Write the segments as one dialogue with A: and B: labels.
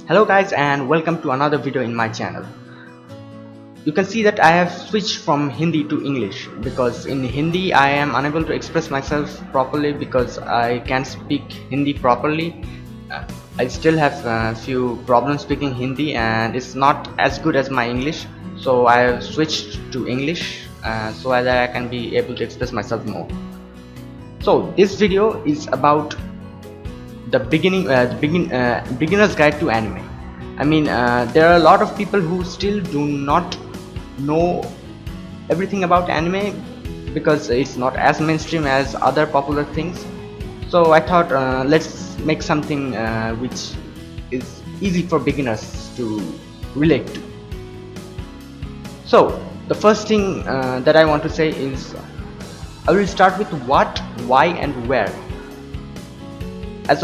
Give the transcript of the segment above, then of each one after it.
A: Hello guys, and welcome to another video in my channel. You can see that I have switched from Hindi to English because in Hindi I am unable to express myself properly because I can't speak Hindi properly. I still have a few problems speaking Hindi and it's not as good as my English, so I have switched to English so that I can be able to express myself more. So this video is about the beginner's guide to anime. I mean, there are a lot of people who still do not know everything about anime because it's not as mainstream as other popular things. So I thought let's make something which is easy for beginners to relate to. So the first thing that I want to say is I will start with what, why and where. As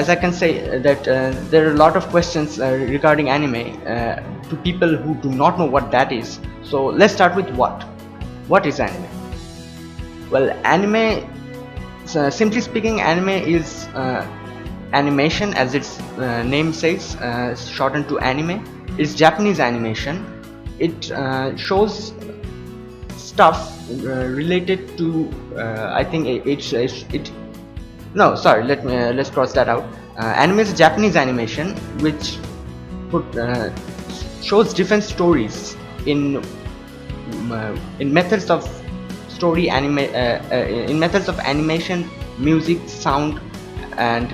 A: I can say that there are a lot of questions regarding anime to people who do not know what that is. So let's start with what is anime. Well, anime, simply speaking, anime is animation, as its name says, shortened to anime. It's Japanese animation. It shows stuff related to I think no, sorry, let's cross that out. Anime is Japanese animation which shows different stories in methods of in methods of animation, music, sound, and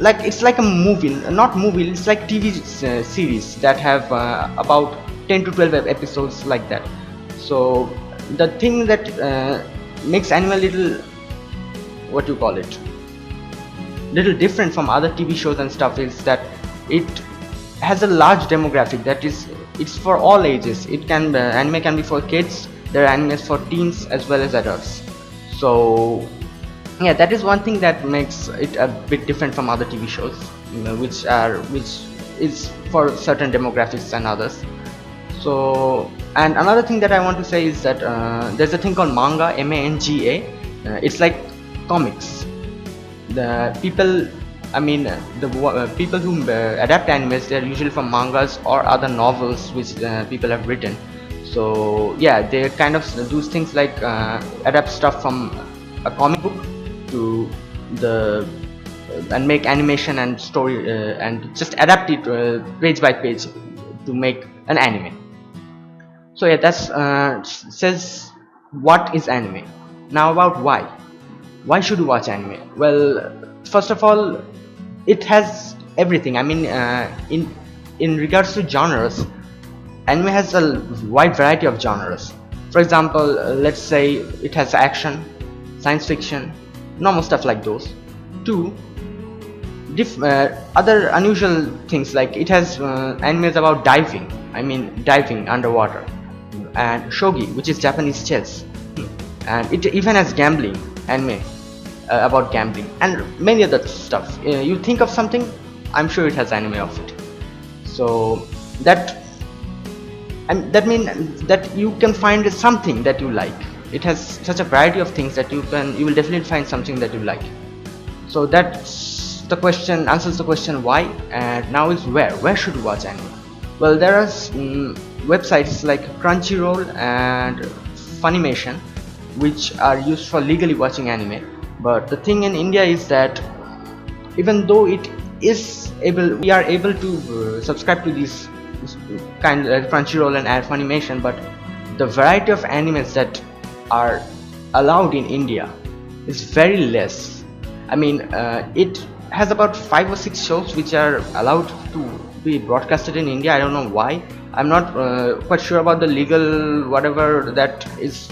A: it's like a movie, not movie, it's like TV series that have about 10 to 12 episodes like that. So the thing that makes anime a little, what you call it, little different from other TV shows and stuff is that it has a large demographic, that is, it's for all ages. It can anime can be for kids, there are animes for teens as well as adults. So yeah, that is one thing that makes it a bit different from other TV shows, which is for certain demographics and others. So, and another thing that I want to say is that there's a thing called manga, manga. It's like comics. The people, I mean, the people who adapt animes, they're usually from mangas or other novels which people have written. So yeah, they kind of do things like adapt stuff from a comic book to the and make animation and story and just adapt it page by page to make an anime. So yeah, that's says what is anime. Now about why should you watch anime? Well, first of all, it has everything. I mean, in regards to genres, anime has a wide variety of genres. For example, let's say it has action, science fiction, normal stuff like those. Two, other unusual things, like it has animes about diving. I mean, diving underwater, and shogi, which is Japanese chess, and it even has gambling anime. About gambling and many other stuff. You think of something, I'm sure it has anime of it. So that means that you can find something that you like. It has such a variety of things that you will definitely find something that you like. So that's the question, answers the question why. And now is where should you watch anime? Well, there are websites like Crunchyroll and Funimation which are used for legally watching anime. But the thing in India is that even though we are able to subscribe to these kind of Crunchyroll and Funimation, but the variety of animes that are allowed in India is very less. I mean, it has about 5 or 6 shows which are allowed to be broadcasted in India. I don't know why. I'm not quite sure about the legal whatever that is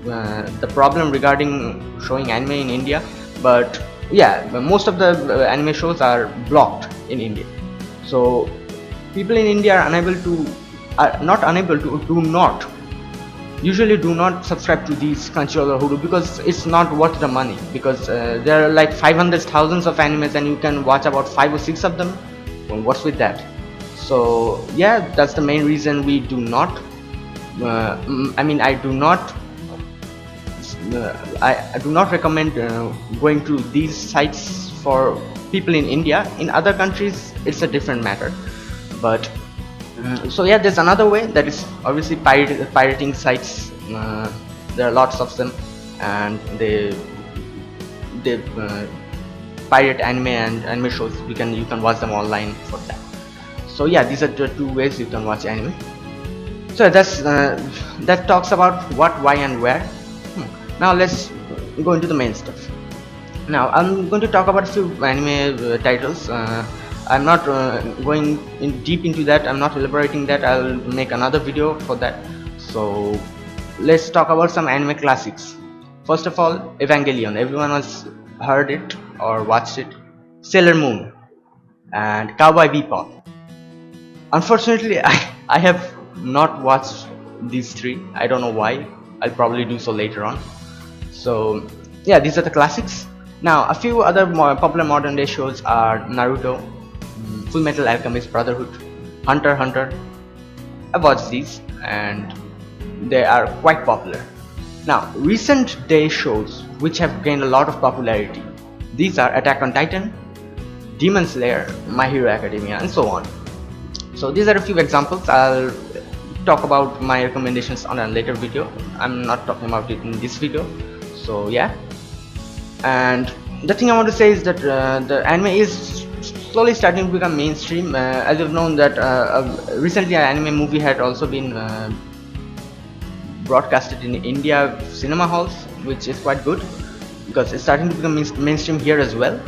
A: the problem regarding showing anime in India, but yeah, most of the anime shows are blocked in India. So people in India are usually do not subscribe to these Crunchyroll or Hulu because it's not worth the money, because there are like 500,000 of animes and you can watch about 5 or 6 of them. Well, what's with that? So yeah, that's the main reason we do not I do not recommend going to these sites for people in India. In other countries it's a different matter, but so yeah, there's another way, that is obviously pirating sites. There are lots of them, and they pirate anime and anime shows. You can watch them online for that. So yeah, these are the two ways you can watch anime. So that talks about what, why, and where. Now let's go into the main stuff. Now I'm going to talk about a few anime titles. I'm not going in deep into that. I'm not elaborating that. I'll make another video for that. So let's talk about some anime classics. First of all, Evangelion. Everyone has heard it or watched it. Sailor Moon and Cowboy Bebop. Unfortunately, I have not watched these three. I don't know why. I'll probably do so later on. So yeah, these are the classics. Now a few other more popular modern day shows are Naruto, Full Metal Alchemist Brotherhood, Hunter x Hunter. I've watched these and they are quite popular. Now recent day shows which have gained a lot of popularity, these are Attack on Titan, Demon Slayer, My Hero Academia, and so on. So these are a few examples. I'll talk about my recommendations on a later video. I'm not talking about it in this video. So yeah, and the thing I want to say is that the anime is slowly starting to become mainstream. As you've known that recently an anime movie had also been broadcasted in India cinema halls, which is quite good because it's starting to become mainstream here as well.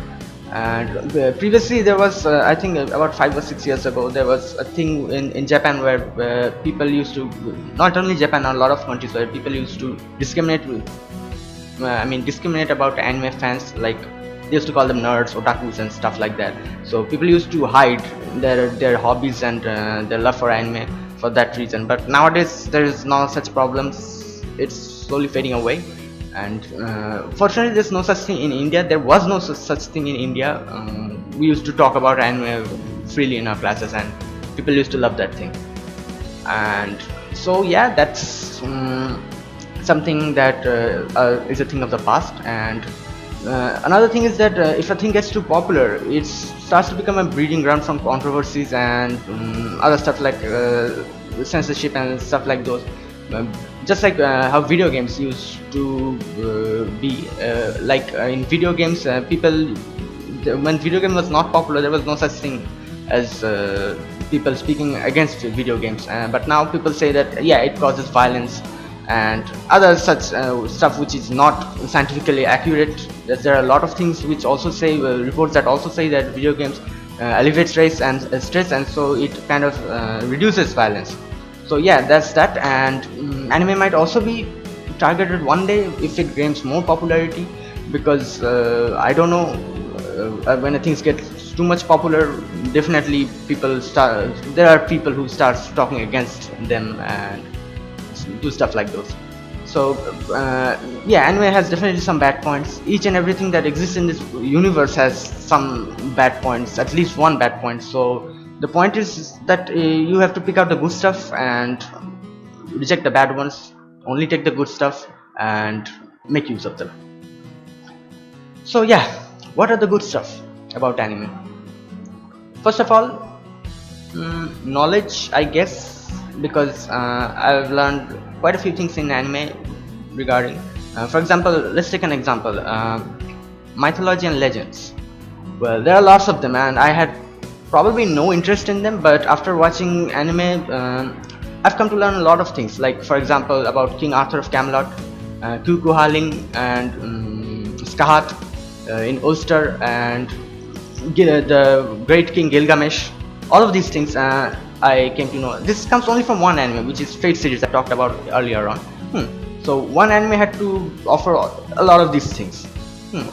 A: And previously there was I think about 5 or 6 years ago there was a thing in Japan where people used to, not only Japan, a lot of countries where people used to discriminate about anime fans. Like they used to call them nerds, otakus, and stuff like that. So people used to hide their hobbies and their love for anime for that reason. But nowadays there is no such problems. It's slowly fading away. And fortunately there's no such thing in India. There was no such thing in India. We used to talk about anime freely in our classes and people used to love that thing. And so yeah, that's something that is a thing of the past. And another thing is that if a thing gets too popular, it starts to become a breeding ground from controversies and other stuff like censorship and stuff like those. Just like how video games used to be, in video games, when video game was not popular, there was no such thing as people speaking against video games. But now people say that yeah, it causes violence and other such stuff which is not scientifically accurate. There are a lot of things which also say reports that also say that video games elevate stress and so it kind of reduces violence. So yeah, that's that. And anime might also be targeted one day if it gains more popularity, because I don't know, when things get too much popular, definitely there are people who start talking against them and do stuff like those. So yeah, anime has definitely some bad points. Each and everything that exists in this universe has some bad points, at least one bad point. So the point is that you have to pick out the good stuff and reject the bad ones. Only take the good stuff and make use of them. So yeah, what are the good stuff about anime? First of all, knowledge, I guess, because I've learned quite a few things in anime regarding, for example, let's take an example, mythology and legends. Well, there are lots of them and I had probably no interest in them, but after watching anime I've come to learn a lot of things, like for example about King Arthur of Camelot, Kukulkan and Skahat in Ulster, and the great King Gilgamesh. All of these things I came to know. This comes only from one anime, which is Fate series I talked about earlier on. So one anime had to offer a lot of these things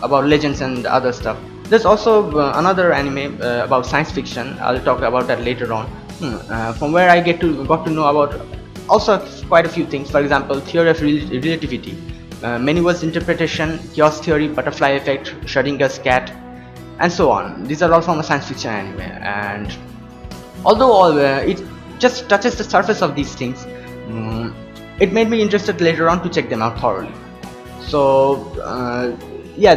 A: about legends and other stuff. There's also another anime about science fiction. I'll talk about that later on. From where I got to know about also quite a few things. For example, theory of relativity, many worlds interpretation, chaos theory, butterfly effect, Schrödinger's cat, and so on. These are all from a science fiction anime, and although it just touches the surface of these things, it made me interested later on to check them out thoroughly. So yeah,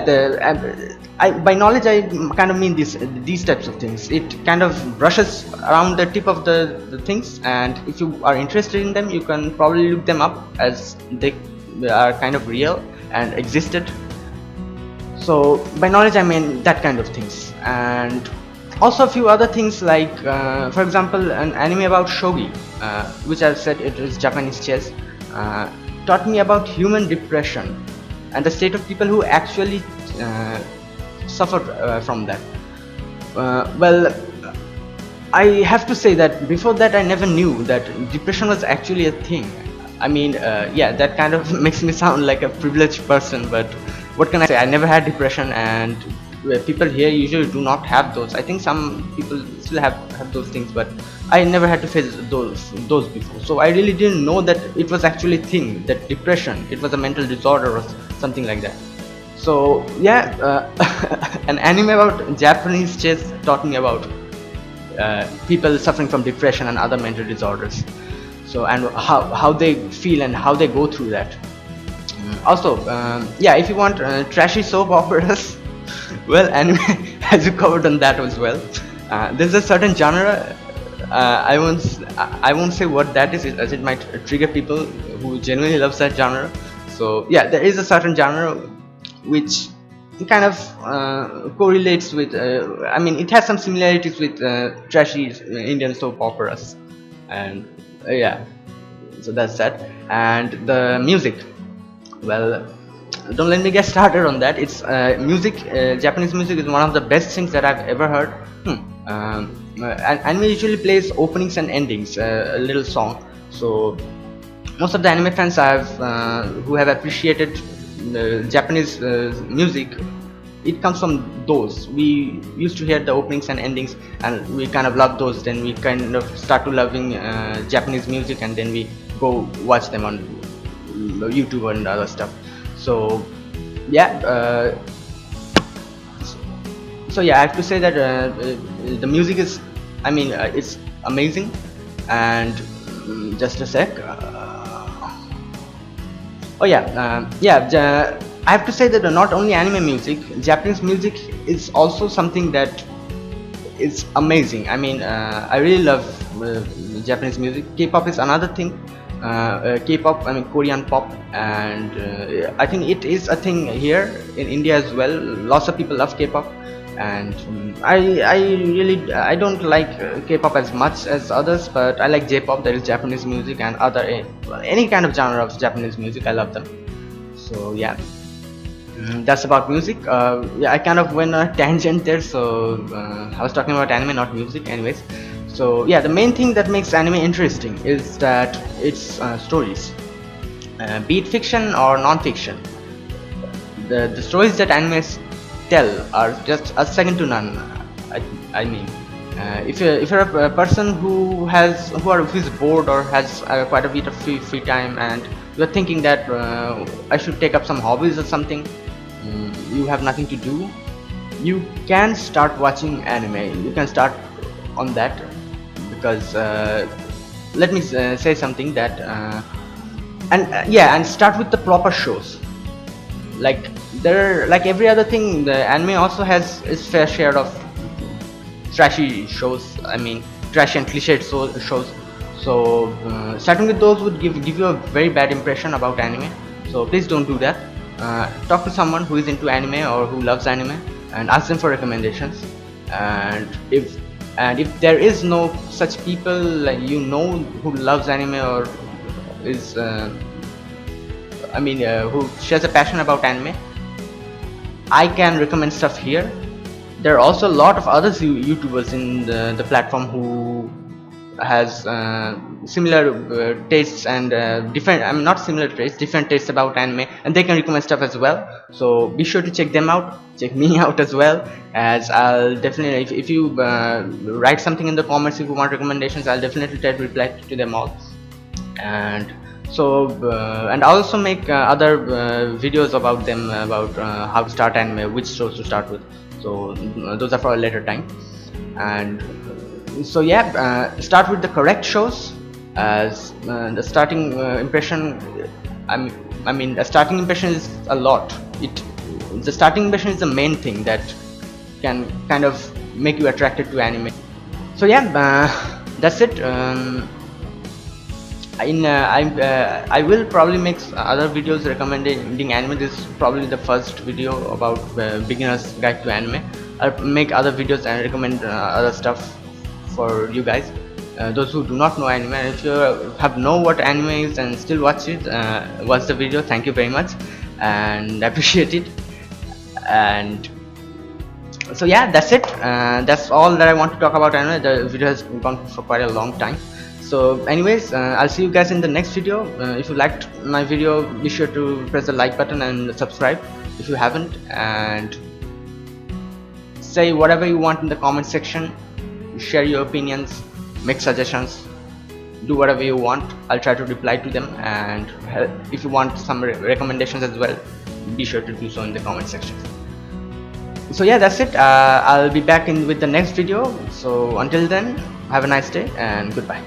A: by knowledge I kind of mean these types of things. It kind of brushes around the tip of the things, and if you are interested in them, you can probably look them up as they are kind of real and existed. So by knowledge I mean that kind of things, and also a few other things like for example an anime about shogi, which I've said it is Japanese chess, uh, taught me about human depression and the state of people who actually suffer from that. Well, I have to say that before that I never knew that depression was actually a thing. I mean, yeah, that kind of makes me sound like a privileged person, but what can I say? I never had depression, and people here usually do not have those. I think some people still have those things, but I never had to face those before. So I really didn't know that it was actually a thing, that depression, it was a mental disorder or something like that. So yeah, an anime about Japanese chess taught me about people suffering from depression and other mental disorders. So, and how they feel and how they go through that. Also, yeah, if you want trashy soap operas, well, anime has you covered on that as well. There's a certain genre. I won't say what that is, as it might trigger people who genuinely loves that genre. So yeah, there is a certain genre which kind of correlates with. I mean, it has some similarities with trashy Indian soap operas, and yeah. So that's that. And the music. Well, don't let me get started on that. It's music. Japanese music is one of the best things that I've ever heard. Anime usually plays openings and endings, a little song. So most of the anime fans who have appreciated Japanese music, it comes from those. We used to hear the openings and endings, and we kind of love those. Then we kind of start to loving Japanese music, and then we go watch them on YouTube and other stuff. So yeah, so yeah, I have to say that the music is, I mean, it's amazing. And just a sec. Oh yeah, I have to say that not only anime music, Japanese music is also something that is amazing. I mean, I really love Japanese music. K-pop is another thing. K-pop, I mean Korean pop, and I think it is a thing here in India as well. Lots of people love K-pop, and I don't like K-pop as much as others, but I like J-pop, that is Japanese music, and other any kind of genre of Japanese music, I love them. So yeah, that's about music. Yeah, I kind of went on a tangent there, so I was talking about anime, not music. Anyways, so yeah, the main thing that makes anime interesting is that it's stories, be it fiction or non-fiction. The stories that animes tell are just a second to none. I mean, if you're a person who is bored or has quite a bit of free time, and you're thinking that I should take up some hobbies or something, you have nothing to do, you can start watching anime. You can start on that, because let me say something that and start with the proper shows. Like like every other thing, the anime also has its fair share of trashy shows. I mean, trashy and cliched shows. So starting with those would give you a very bad impression about anime. So please don't do that. Talk to someone who is into anime or who loves anime, and ask them for recommendations. And if there is no such people, like, who loves anime or is who shares a passion about anime, I can recommend stuff here. There are also a lot of other YouTubers in the platform who has similar tastes and different, I mean, not similar tastes, different tastes about anime, and they can recommend stuff as well. So be sure to check them out, check me out as well, as I'll definitely, if you write something in the comments, if you want recommendations, I'll definitely try to reply to them all. And so and I also make other videos about them, about how to start anime, which shows to start with. So those are for a later time. And so yeah, start with the correct shows, as the starting impression. I mean, a starting impression is a lot. the starting impression is the main thing that can kind of make you attracted to anime. So yeah, that's it. I will probably make other videos recommending anime. This is probably the first video about beginner's guide to anime. I'll make other videos and recommend other stuff for you guys, those who do not know anime. And if you have know what anime is and still watch it, watch the video, thank you very much and appreciate it. And so yeah, that's it. That's all that I want to talk about anime. The video has gone for quite a long time. So anyways, I'll see you guys in the next video. If you liked my video, be sure to press the like button and subscribe if you haven't, and say whatever you want in the comment section. Share your opinions, make suggestions, do whatever you want. I'll try to reply to them, and if you want some recommendations as well, be sure to do so in the comment section. So yeah, that's it. I'll be back with the next video. So until then, have a nice day and goodbye.